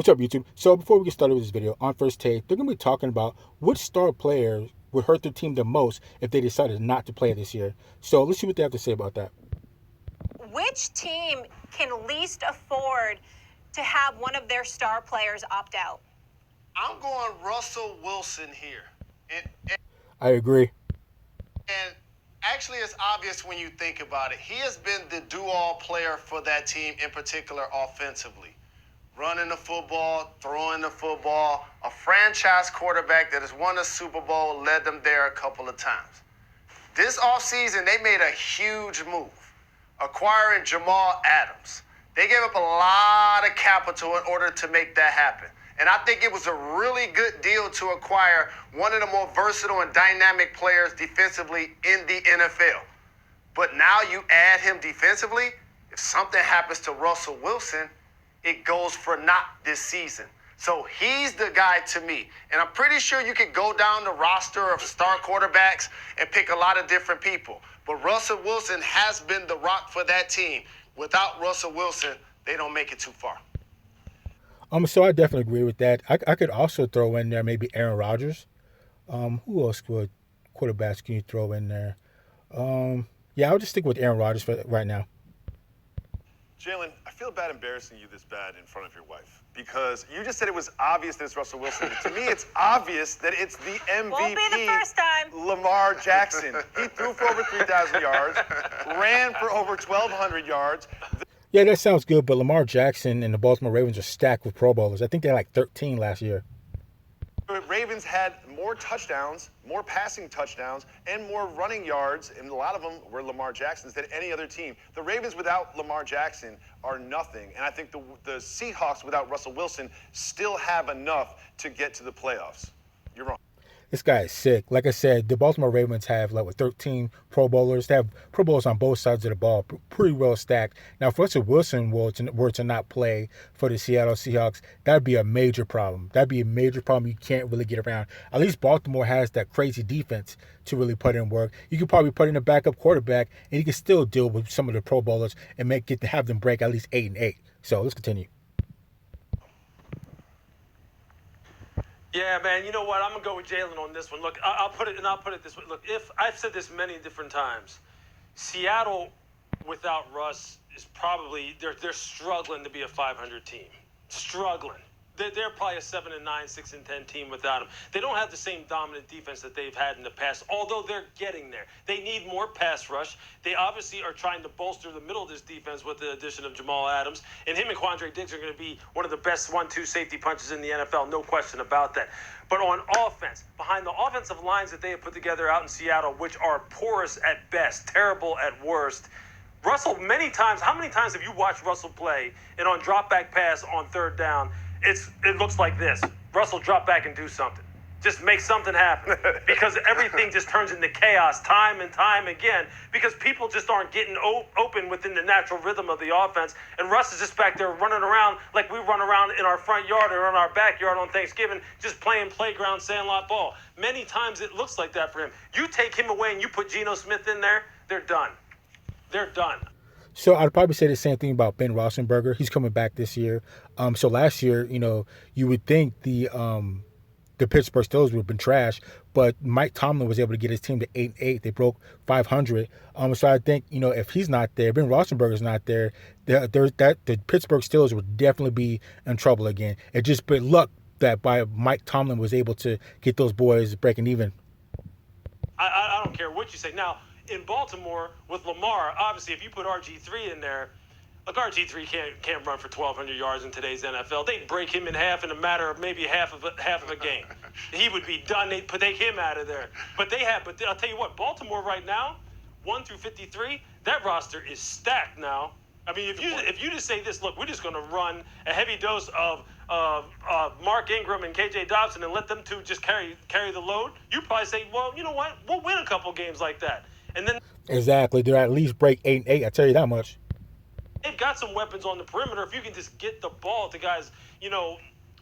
What's up, YouTube? So before we get started with this video, on First Take, they're going to be talking about which star player would hurt their team the most if they decided not to play this year. So let's see what they have to say about that. Which team can least afford to have one of their star players opt out? I'm going Russell Wilson here. I agree. And actually, it's obvious when you think about it. He has been the do-all player for that team, in particular offensively. Running the football, throwing the football, a franchise quarterback that has won a Super Bowl, led them there a couple of times. This offseason, they made a huge move, acquiring Jamal Adams. They gave up a lot of capital in order to make that happen. And I think it was a really good deal to acquire one of the more versatile and dynamic players defensively in the NFL. But now you add him defensively, if something happens to Russell Wilson, it goes for naught this season. So he's the guy to me. And I'm pretty sure you could go down the roster of star quarterbacks and pick a lot of different people. But Russell Wilson has been the rock for that team. Without Russell Wilson, they don't make it too far. So I definitely agree with that. I could also throw in there maybe Aaron Rodgers. Who else would quarterbacks can you throw in there? Yeah, I'll just stick with Aaron Rodgers for right now. Jalen, I feel bad embarrassing you this bad in front of your wife because you just said it was obvious that it's Russell Wilson. To me, it's obvious that it's the MVP, Won't be the first time. Lamar Jackson. He threw for over 3,000 yards, ran for over 1,200 yards. Yeah, that sounds good, but Lamar Jackson and the Baltimore Ravens are stacked with Pro Bowlers. I think they had like 13 last year. The Ravens had more touchdowns, more passing touchdowns, and more running yards, and a lot of them were Lamar Jackson's than any other team. The Ravens without Lamar Jackson are nothing, and I think the Seahawks without Russell Wilson still have enough to get to the playoffs. You're wrong. This guy is sick. Like I said, the Baltimore Ravens have 13 Pro Bowlers. They have Pro Bowlers on both sides of the ball, pretty well stacked. Now, if Russell Wilson were to not play for the Seattle Seahawks, that'd be a major problem. That'd be a major problem you can't really get around. At least Baltimore has that crazy defense to really put in work. You could probably put in a backup quarterback, and you can still deal with some of the Pro Bowlers and have them break at least 8-8. So let's continue. Yeah, man. You know what? I'm gonna go with Jalen on this one. Look, I'll put it this way. Look, if I've said this many different times, Seattle without Russ is probably they're struggling to be a 500 team. Struggling. They're probably a 7-9, 6-10 team without him. They don't have the same dominant defense that they've had in the past, although they're getting there. They need more pass rush. They obviously are trying to bolster the middle of this defense with the addition of Jamal Adams. And him and Quandre Diggs are going to be one of the best 1-2 safety punches in the NFL, no question about that. But on offense, behind the offensive lines that they have put together out in Seattle, which are porous at best, terrible at worst, Russell, how many times have you watched Russell play and on drop back pass on third down, it looks like this. Russell, drop back and do something. Just make something happen. Because everything just turns into chaos time and time again because people just aren't getting open within the natural rhythm of the offense. And Russ is just back there running around like we run around in our front yard or in our backyard on Thanksgiving, just playing playground sandlot ball. Many times it looks like that for him. You take him away and you put Geno Smith in there, they're done. They're done. So I'd probably say the same thing about Ben Roethlisberger. He's coming back this year. So last year, you would think the Pittsburgh Steelers would have been trash, but Mike Tomlin was able to get his team to 8-8. They broke 500. So I think if he's not there, Ben Roethlisberger's not there, the Pittsburgh Steelers would definitely be in trouble again. It just but luck that by Mike Tomlin was able to get those boys breaking even. I don't care what you say now. In Baltimore with Lamar, obviously, if you put RG3 in there, look, RG3 can't run for 1,200 yards in today's NFL. They'd break him in half in a matter of maybe half of a game. He would be done. They'd take him out of there. But I'll tell you what, Baltimore right now, 1 through 53, that roster is stacked now. I mean, if you just say this, look, we're just going to run a heavy dose of Mark Ingram and KJ Dobson and let them two just carry the load, you probably say, well, you know what, we'll win a couple games like that. And then exactly, they'll at least break 8-8. I tell you that much. They've got some weapons on the perimeter. If you can just get the ball to guys,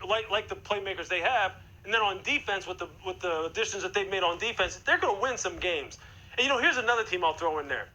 like the playmakers they have, and then on defense with the additions that they've made on defense, they're going to win some games. And here's another team I'll throw in there.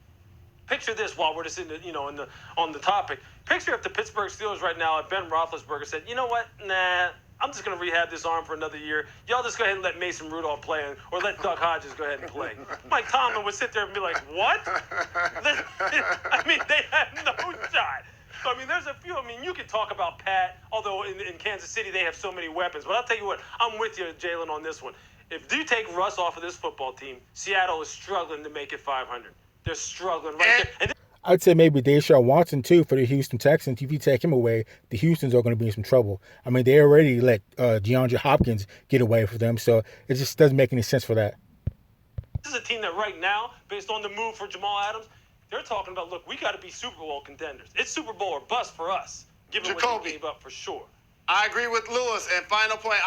Picture this while we're just on the topic. Picture if the Pittsburgh Steelers right now, if Ben Roethlisberger said, you know what, nah, I'm just going to rehab this arm for another year. Y'all just go ahead and let Mason Rudolph play, or let Duck Hodges go ahead and play. Mike Tomlin would sit there and be like, what? I mean, they have no shot. So, I mean, there's a few. I mean, you can talk about Pat, although in Kansas City they have so many weapons. But I'll tell you what, I'm with you, Jalen, on this one. If you take Russ off of this football team, Seattle is struggling to make it 500. They're struggling right there. I'd say maybe Deshaun Watson, too, for the Houston Texans. If you take him away, the Houstons are going to be in some trouble. I mean, they already let DeAndre Hopkins get away from them, so it just doesn't make any sense for that. This is a team that right now, based on the move for Jamal Adams, they're talking about, look, we got to be Super Bowl contenders. It's Super Bowl or bust for us, given what they gave up for sure. I agree with Lewis. And final point,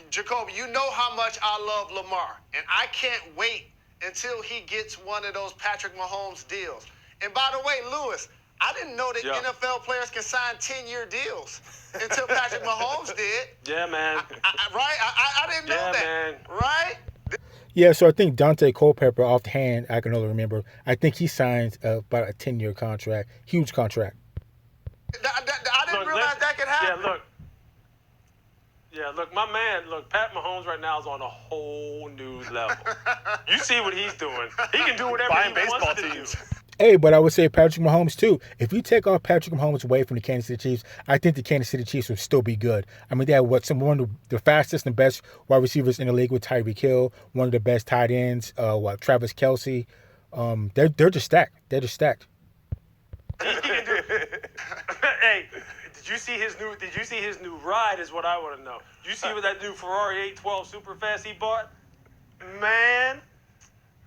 Jacoby, you know how much I love Lamar, and I can't wait until he gets one of those Patrick Mahomes deals. And by the way, Lewis, I didn't know that NFL players can sign 10-year deals until Patrick Mahomes did. Yeah, man. I didn't know that. Man. Right? Yeah, so I think Dante Culpepper, offhand, I can only remember, I think he signs about a 10-year contract, huge contract. I didn't realize that could happen. Yeah, look, my man, Pat Mahomes right now is on a whole new level. You see what he's doing. He can do whatever he wants to do. Hey, but I would say Patrick Mahomes, too. If you take off Patrick Mahomes away from the Kansas City Chiefs, I think the Kansas City Chiefs would still be good. I mean, they have one of the fastest and best wide receivers in the league with Tyreek Hill, one of the best tight ends, Travis Kelce. They're just stacked. They're just stacked. Hey, did you see his new ride is what I want to know. Did you see what that new Ferrari 812 super fast he bought? Man.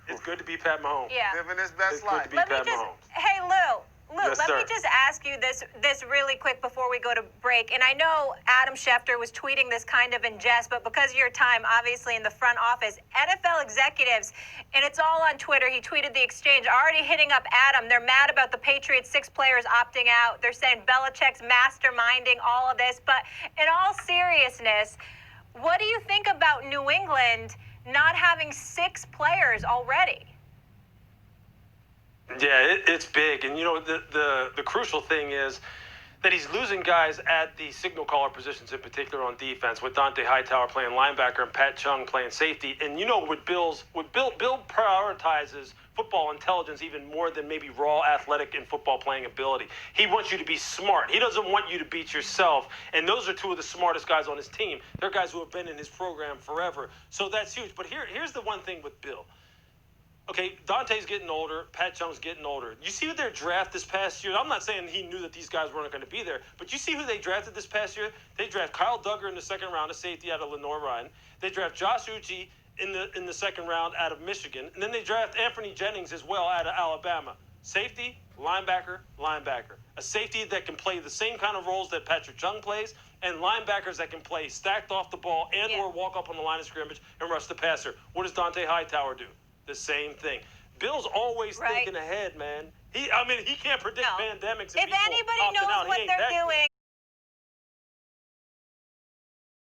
It's good to be Pat Mahomes. Yeah. Living his best life. Hey, Lou, Yes, let sir. me just ask you this really quick before we go to break. And I know Adam Schefter was tweeting this kind of in jest, but because of your time, obviously, in the front office, NFL executives, and it's all on Twitter, he tweeted the exchange, already hitting up Adam. They're mad about the Patriots' 6 players opting out. They're saying Belichick's masterminding all of this. But in all seriousness, what do you think about New England not having 6 players already? Yeah, it's big. And, the crucial thing is that he's losing guys at the signal caller positions, in particular on defense, with Dante Hightower playing linebacker and Pat Chung playing safety. And, Bill prioritizes football intelligence even more than maybe raw athletic and football playing ability. He wants you to be smart. He doesn't want you to beat yourself. And those are 2 of the smartest guys on his team. They're guys who have been in his program forever. So that's huge. But here's the one thing with Bill. Okay, Dante's getting older. Pat Chung's getting older. You see who their draft this past year? I'm not saying he knew that these guys weren't going to be there, but you see who they drafted this past year? They draft Kyle Duggar in the 2nd round, a safety out of Lenore Ryan. They draft Josh Uche in the 2nd round out of Michigan. And then they draft Anthony Jennings as well out of Alabama. Safety, linebacker. A safety that can play the same kind of roles that Patrick Chung plays, and linebackers that can play stacked off the ball or walk up on the line of scrimmage and rush the passer. What does Dante Hightower do? The same thing. Bill's always thinking ahead, man. He can't predict pandemics. If anybody knows what they're doing.